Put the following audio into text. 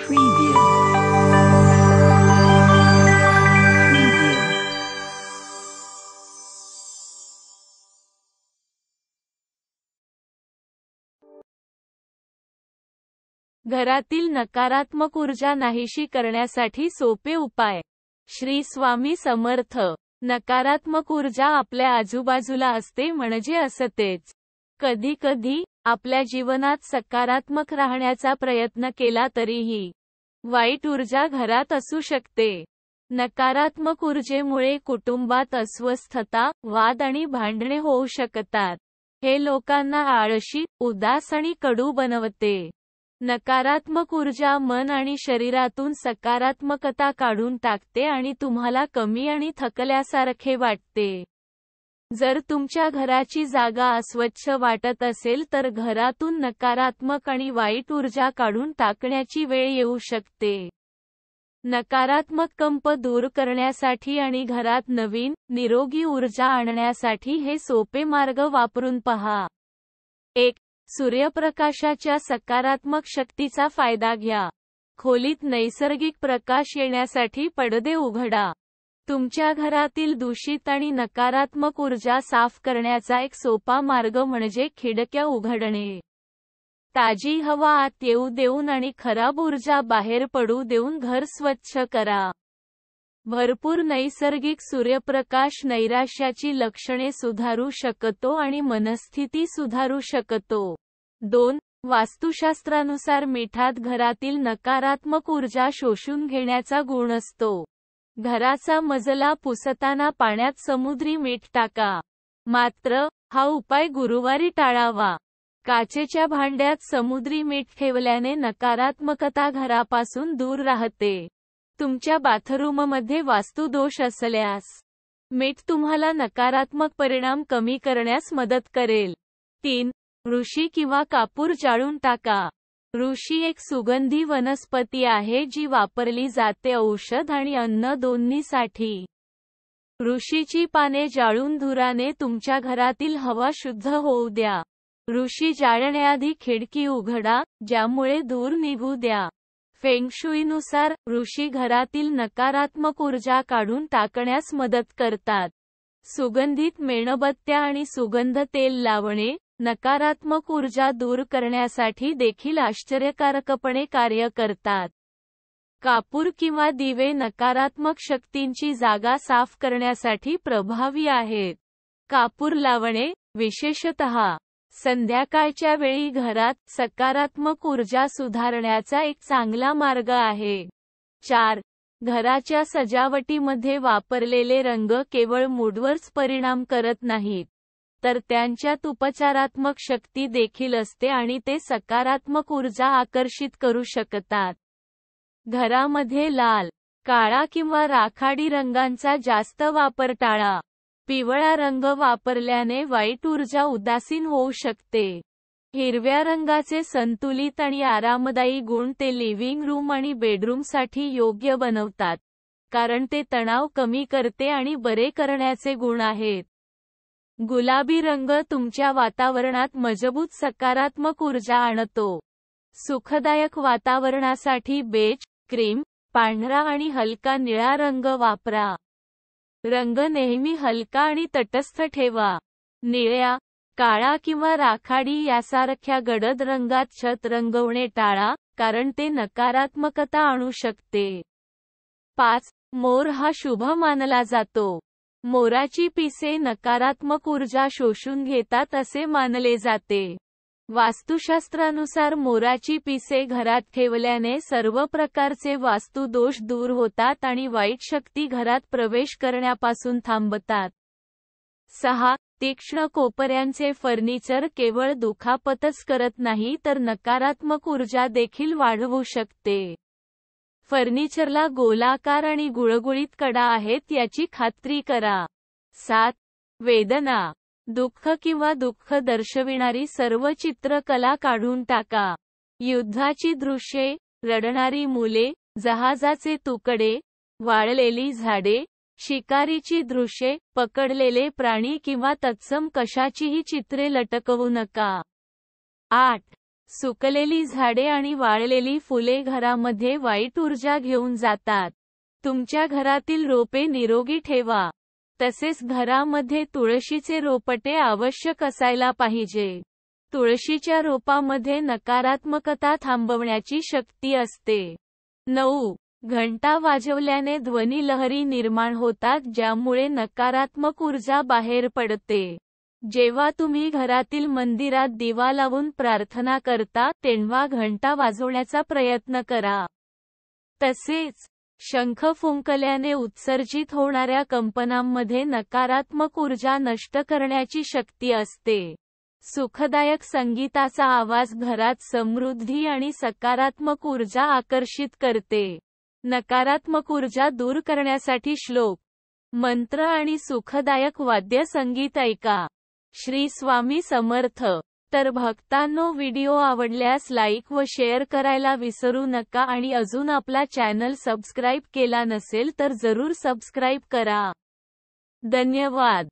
Preview. Preview. घरातील नकारात्मक ऊर्जा नाहीशी करण्यासाठी सोपे उपाय. श्री स्वामी समर्थ. नकारात्मक ऊर्जा आपल्या आजूबाजूला असते म्हणजे असतेच. कधी-कधी आपल्या जीवनात सकारात्मक राहण्याचा प्रयत्न केला तरीही वाईट ऊर्जा घरात असू शकते. नकारात्मक ऊर्जेमुळे कुटुंबात अस्वस्थता, वाद आणि भांडणे होऊ शकतात. हे लोकांना आळशी, उदास आणि कडू बनवते. नकारात्मक ऊर्जा मन आणि शरीरातून सकारात्मकता काढून टाकते आणि तुम्हाला कमी आणि थकल्यासारखे वाटते. जर तुमच्या घराची जागा अस्वच्छ वाटत असेल तर घरातून नकारात्मक आणि वाईट ऊर्जा काढून टाकण्याची वेळ येऊ शकते. नकारात्मक कंप दूर करण्यासाठी आणि घरात नवीन, निरोगी ऊर्जा आणण्यासाठी हे सोपे मार्ग वापरून पहा. 1. सूर्यप्रकाशाच्या सकारात्मक शक्तीचा फायदा घ्या. खोलीत नैसर्गिक प्रकाश येण्यासाठी पडदे उघडा. तुमच्या घरातील दूषित आणि नकारात्मक ऊर्जा साफ करण्याचा एक सोपा मार्ग म्हणजे खिडक्या उघडणे. ताजी हवा आत येऊ देऊन आणि खराब ऊर्जा बाहेर पडू देऊन घर स्वच्छ करा. भरपूर नैसर्गिक सूर्यप्रकाश नैराश्याची लक्षणे सुधारू शकतो आणि मनस्थिती सुधारू शकतो. 2. वास्तुशास्त्रानुसार मिठात घरातील नकारात्मक ऊर्जा शोषून घेण्याचा गुण असतो. घराचा मजला पुसताना पाण्यात समुद्री मीठ टाका. मात्र, हा उपाय गुरुवारी टाळावा. काचेच्या भांड्यात समुद्री मीठ ठेवल्याने नकारात्मकता घरापासून दूर राहते. तुमच्या बाथरूममध्ये वास्तुदोष असल्यास, मीठ तुम्हाला नकारात्मक परिणाम कमी करण्यास मदत करेल. 3. ऋषी किंवा कापूर जाळून टाका. ऋषी एक सुगंधी वनस्पती आहे जी वापरली जाते औषध आणि अन्न दोन्हीसाठी. ऋषीची पाने जाळून धुराने तुमच्या घरातील हवा शुद्ध होऊ द्या. ऋषी जाळण्याआधी खिडकी उघडा, ज्यामुळे धूर निघू द्या. फेंगशुईनुसार, ऋषी घरातील नकारात्मक ऊर्जा काढून टाकण्यास मदत करतात. सुगंधित मेणबत्त्या आणि सुगंध तेल लावणे, नकारात्मक ऊर्जा दूर करण्यासाठी देखील आश्चर्यकारकपणे कार्य करतात. कापूर किंवा दिवे नकारात्मक शक्तींची जागा साफ करण्यासाठी प्रभावी आहेत. कापूर लावणे, विशेषतः संध्याकाळच्या वेळी घरात सकारात्मक ऊर्जा सुधारण्याचा एक चांगला मार्ग आहे. 4. घराच्या सजावटीमध्ये वापरलेले रंग केवळ मूडवरच परिणाम करत नाहीत, तर त्यांच्यात उपचारात्मक शक्ती देखील असते आणि ते सकारात्मक ऊर्जा आकर्षित करू शकतात. घरामध्ये लाल, काळा किंवा राखाडी रंगांचा जास्त वापर टाळा. पिवळा रंग वापरल्याने वाईट ऊर्जा उदासीन होऊ शकते. हिरव्या रंगाचे संतुलित आणि आरामदायी गुण ते लिव्हिंग रूम आणि बेडरूमसाठी योग्य बनवतात, कारण ते तणाव कमी करते आणि बरे करण्याचे गुण आहेत. गुलाबी रंग तुमच्या वातावरणात मजबूत सकारात्मक ऊर्जा आणतो. सुखदायक वातावरणासाठी बेज, क्रीम, पांढरा आणि हलका निळा रंग वापरा. रंग नेहमी हलका आणि तटस्थ ठेवा. निळ्या, काळा किंवा राखाडी यासारख्या गडद रंगात छत रंगवणे टाळा, कारण ते नकारात्मकता आणू शकते. 5. मोर हा शुभ मानला जातो. मोराची पिसे नकारात्मक ऊर्जा शोषून घेतात असे मानले जाते. वास्तुशास्त्रानुसार मोराची पिसे घरात ठेवल्याने सर्व प्रकारचे वास्तुदोष दूर होतात आणि वाईट शक्ती घरात प्रवेश करण्यापासून थांबतात. 6. तीक्ष्ण कोपऱ्यांचे फर्निचर केवळ दुखापतच करत नाही तर नकारात्मक ऊर्जा देखील वाढवू शकते. फर्निचरला गोलाकार आणि गुळगुळीत कडा आहेत याची खात्री करा. 7. वेदना, दुःख किंवा दुःख दर्शविणारी सर्व चित्रकला काढून टाका. युद्धाची दृश्ये, रडणारी मुले, जहाजाचे तुकडे, वाळलेली झाडे, शिकारीची दृश्ये, पकडलेले प्राणी किंवा तत्सम कशाचीही चित्रे लटकवू नका. 8. सुकलेली झाडे आणि वाळलेली फुले घरामध्ये वाईट ऊर्जा घेऊन जातात. तुमच्या घरातील रोपे निरोगी ठेवा. तसेच घरामध्ये तुळशीचे रोपटे आवश्यक असायला पाहिजे. तुळशीच्या रोपामध्ये नकारात्मकता थांबवण्याची शक्ती असते. 9. घंटा वाजवल्याने ध्वनी लहरी निर्माण होतात ज्यामुळे नकारात्मक ऊर्जा बाहेर पडते. जेव्हा तुम्ही घरातील मंदिरात दिवा लावून प्रार्थना करता तेव्हा घंटा वाजवण्याचा प्रयत्न करा. तसेच शंख फुंकल्याने उत्सर्जित होणाऱ्या कंपनांमध्ये नकारात्मक ऊर्जा नष्ट करण्याची शक्ती असते. सुखदायक संगीताचा आवाज घरात समृद्धी आणि सकारात्मक ऊर्जा आकर्षित करते. नकारात्मक ऊर्जा दूर करण्यासाठी श्लोक, मंत्र आणि सुखदायक वाद्य संगीत ऐका. श्री स्वामी समर्थ. तर भक्तांनो, व्हिडिओ आवडल्यास लाईक व शेअर करायला विसरू नका आणि अजून आपला चॅनल सबस्क्राईब केला नसेल तर जरूर सबस्क्राईब करा. धन्यवाद.